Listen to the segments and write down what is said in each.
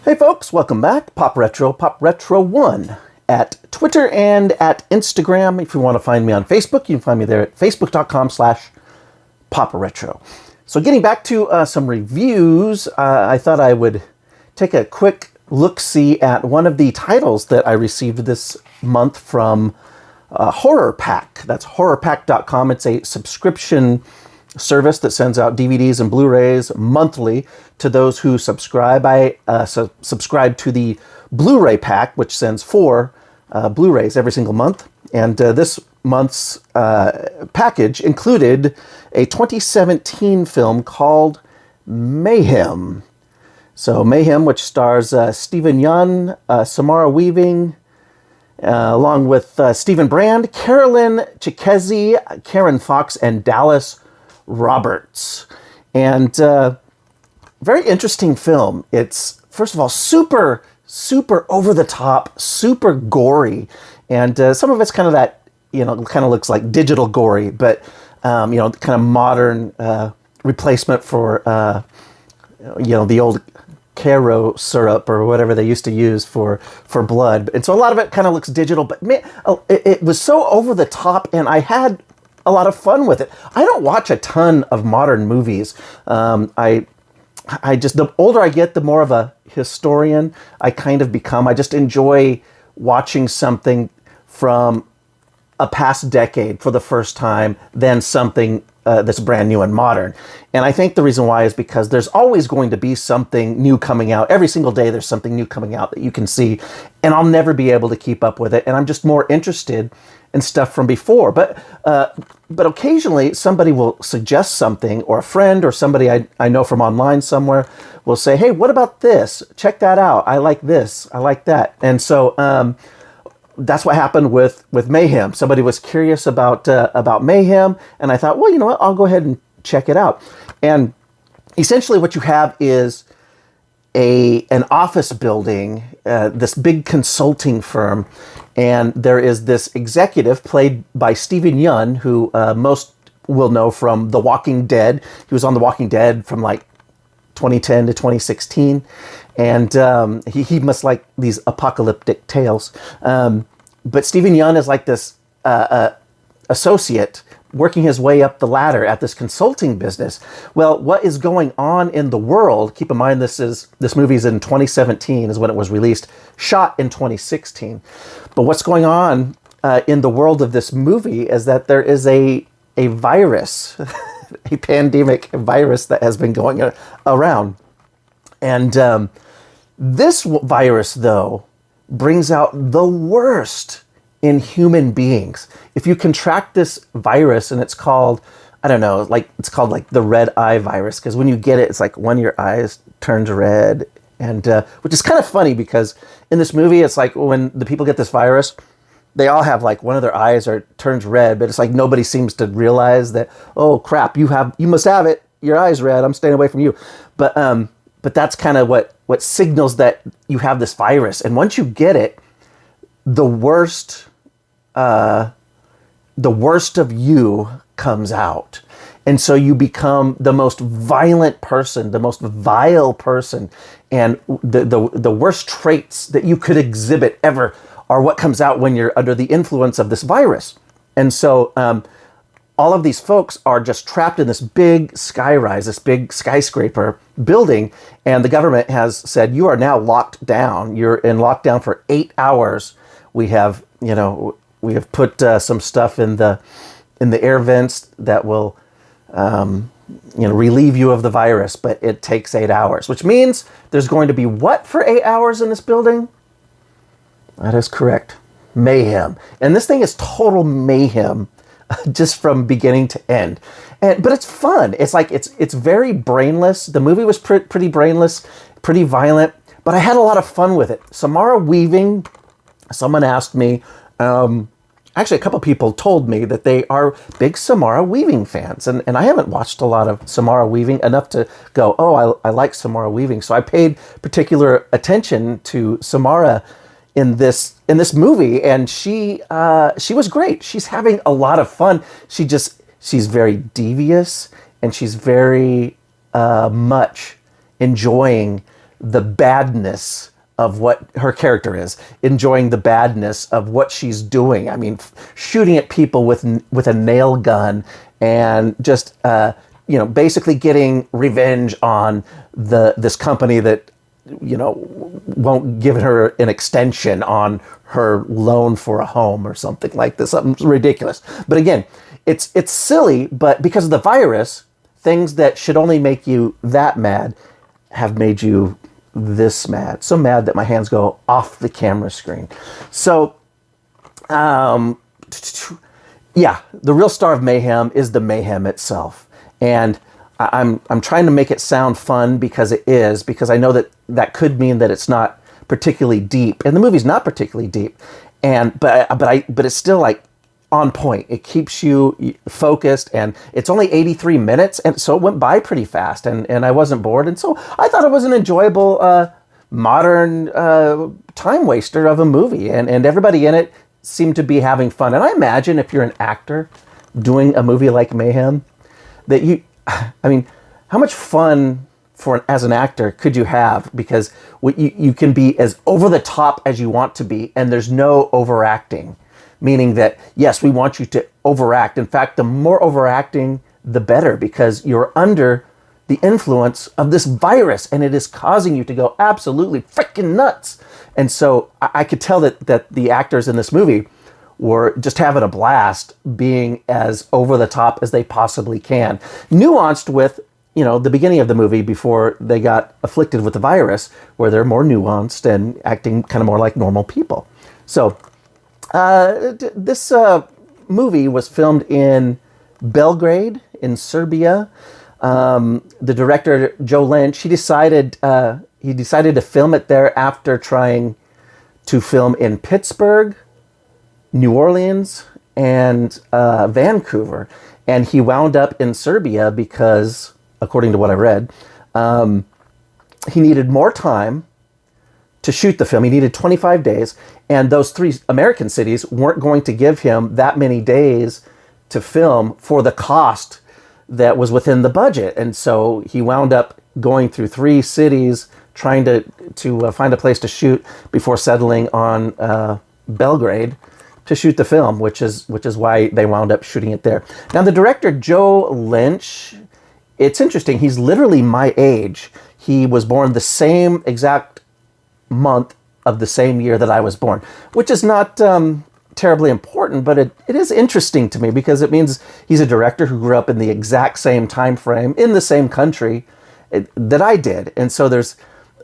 Hey folks, welcome back. Pop Retro 1 at Twitter and at Instagram. If you want to find me on Facebook, you can find me there at facebook.com/PopRetro. So getting back to some reviews, I thought I would take a quick look-see at one of the titles that I received this month from Horror Pack. That's horrorpack.com. It's a subscription service that sends out DVDs and Blu-rays monthly to those who subscribe. I subscribe to the Blu-ray pack, which sends 4 Blu-rays every single month. And this month's package included a 2017 film called Mayhem. So Mayhem, which stars Steven Yeun Samara Weaving, along with Stephen Brand, Carolyn Chikezi, Karen Fox, and Dallas Roberts. And very interesting film. It's, first of all, super over the top, super gory. And some of it's kind of that, kind of looks like digital gory, but, kind of modern replacement for, the old Caro syrup or whatever they used to use for blood. And so a lot of it kind of looks digital, but man, it was so over the top, and I had a lot of fun with it. I don't watch a ton of modern movies. I just, the older I get, the more of a historian I kind of become. I just enjoy watching something from a past decade for the first time than something that's brand new and modern. And I think the reason why is because there's always going to be something new coming out. Every single day there's something new coming out that you can see, and I'll never be able to keep up with it. And I'm just more interested in stuff from before. But occasionally somebody will suggest something, or a friend or somebody I know from online somewhere will say, hey, what about this? Check that out. I like this. I like that. And so that's what happened with Mayhem. Somebody was curious about Mayhem, and I thought, well, you know what? I'll go ahead and check it out. And essentially what you have is an office building, this big consulting firm, and there is this executive played by Steven Yeun, who most will know from The Walking Dead. He was on The Walking Dead from like 2010 to 2016, and he must like these apocalyptic tales. But Steven Yeun is like this associate working his way up the ladder at this consulting business. Well, what is going on in the world? Keep in mind, this movie is in 2017 is when it was released, shot in 2016. But what's going on in the world of this movie is that there is a virus, a pandemic virus that has been going around. And this virus, though, brings out the worst in human beings. If you contract this virus, and it's called, I don't know, it's called like the red eye virus, because when you get it, it's like one of your eyes turns red, and which is kind of funny because in this movie, it's like when the people get this virus, they all have like one of their eyes turns red, but it's like nobody seems to realize that, oh crap, you must have it, your eye's red, I'm staying away from you. But that's kind of what signals that you have this virus. And once you get it, the worst of you comes out. And so you become the most violent person, the most vile person. And the worst traits that you could exhibit ever are what comes out when you're under the influence of this virus. And so all of these folks are just trapped in this big skyrise, this big skyscraper building. And the government has said, you are now locked down. You're in lockdown for 8 hours. We have put some stuff in the air vents that will, relieve you of the virus, but it takes 8 hours, which means there's going to be what for 8 hours in this building? That is correct. Mayhem. And this thing is total mayhem, just from beginning to end. But it's fun. It's like, it's very brainless. The movie was pretty brainless, pretty violent, but I had a lot of fun with it. Samara Weaving, someone asked me, actually a couple people told me that they are big Samara Weaving fans. And I haven't watched a lot of Samara Weaving enough to go, oh, I like Samara Weaving. So I paid particular attention to Samara in this movie, and she was great. She's having a lot of fun. She's very devious, and she's very much enjoying the badness of what her character is, enjoying the badness of what she's doing. I mean, shooting at people with a nail gun, and just basically getting revenge on this company that won't give her an extension on her loan for a home or something like this, something ridiculous. But again, it's silly, but because of the virus, things that should only make you that mad have made you this mad. So mad that my hands go off the camera screen. So, yeah, the real star of Mayhem is the mayhem itself. And I'm trying to make it sound fun because it is, because I know that could mean that it's not particularly deep, and the movie's not particularly deep, but it's still like on point. It keeps you focused, and it's only 83 minutes, and so it went by pretty fast, and I wasn't bored, and so I thought it was an enjoyable modern time waster of a movie, and everybody in it seemed to be having fun. And I imagine if you're an actor doing a movie like Mayhem, that how much fun as an actor could you have? Because you can be as over the top as you want to be, and there's no overacting. Meaning that, yes, we want you to overact. In fact, the more overacting, the better, because you're under the influence of this virus, and it is causing you to go absolutely freaking nuts. And so I could tell that the actors in this movie were just having a blast being as over the top as they possibly can. Nuanced with, the beginning of the movie before they got afflicted with the virus, where they're more nuanced and acting kind of more like normal people. So this movie was filmed in Belgrade in Serbia. The director, Joe Lynch, he decided to film it there after trying to film in Pittsburgh, New Orleans, and Vancouver. And he wound up in Serbia because, according to what I read, he needed more time to shoot the film. He needed 25 days, and those 3 American cities weren't going to give him that many days to film for the cost that was within the budget. And so he wound up going through 3 cities trying to find a place to shoot before settling on Belgrade to shoot the film, which is why they wound up shooting it there. Now, the director, Joe Lynch, it's interesting. He's literally my age. He was born the same exact month of the same year that I was born, which is not terribly important, but it is interesting to me because it means he's a director who grew up in the exact same time frame in the same country that I did. And so there's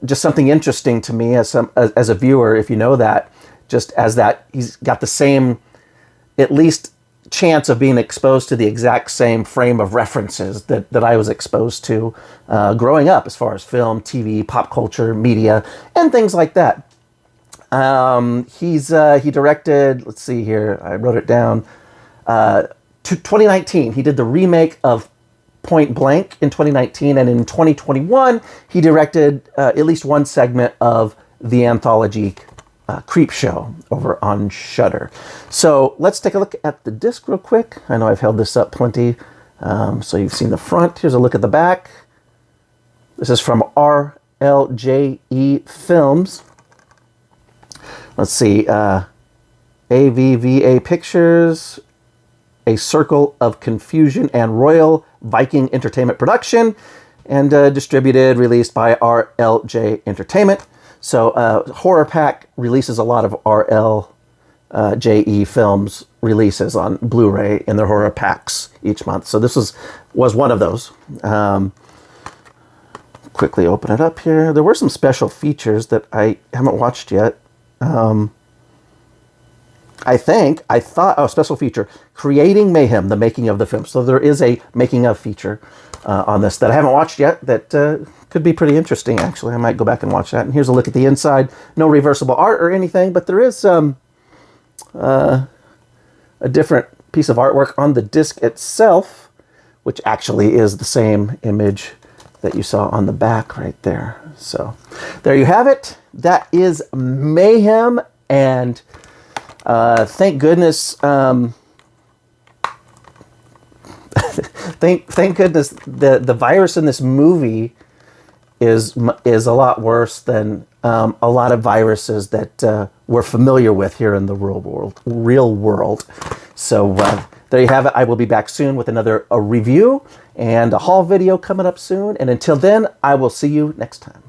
just something interesting to me as a viewer, if you know that, just as that he's got the same, at least, chance of being exposed to the exact same frame of references that I was exposed to growing up, as far as film, TV, pop culture, media, and things like that. He directed, let's see here, I wrote it down, 2019, he did the remake of Point Blank in 2019, and in 2021, he directed at least one segment of the anthology Creep Show over on Shudder. So let's take a look at the disc real quick. I know I've held this up plenty, so you've seen the front. Here's a look at the back. This is from RLJE Films. Let's see, AVVA Pictures, A Circle of Confusion, and Royal Viking Entertainment Production, and distributed, released by RLJ Entertainment. So Horror Pack releases a lot of RLJE Films releases on Blu-ray in their horror packs each month. So this was one of those. Quickly open it up here. There were some special features that I haven't watched yet. Special feature, Creating Mayhem, the making of the film. So there is a making of feature on this that I haven't watched yet that could be pretty interesting, actually. I might go back and watch that. And here's a look at the inside. No reversible art or anything, but there is a different piece of artwork on the disc itself, which actually is the same image that you saw on the back right there. So there you have it. That is Mayhem, and thank goodness, thank goodness the virus in this movie is a lot worse than a lot of viruses that we're familiar with here in the real world. So there you have it. I will be back soon with another review and a haul video coming up soon. And until then, I will see you next time.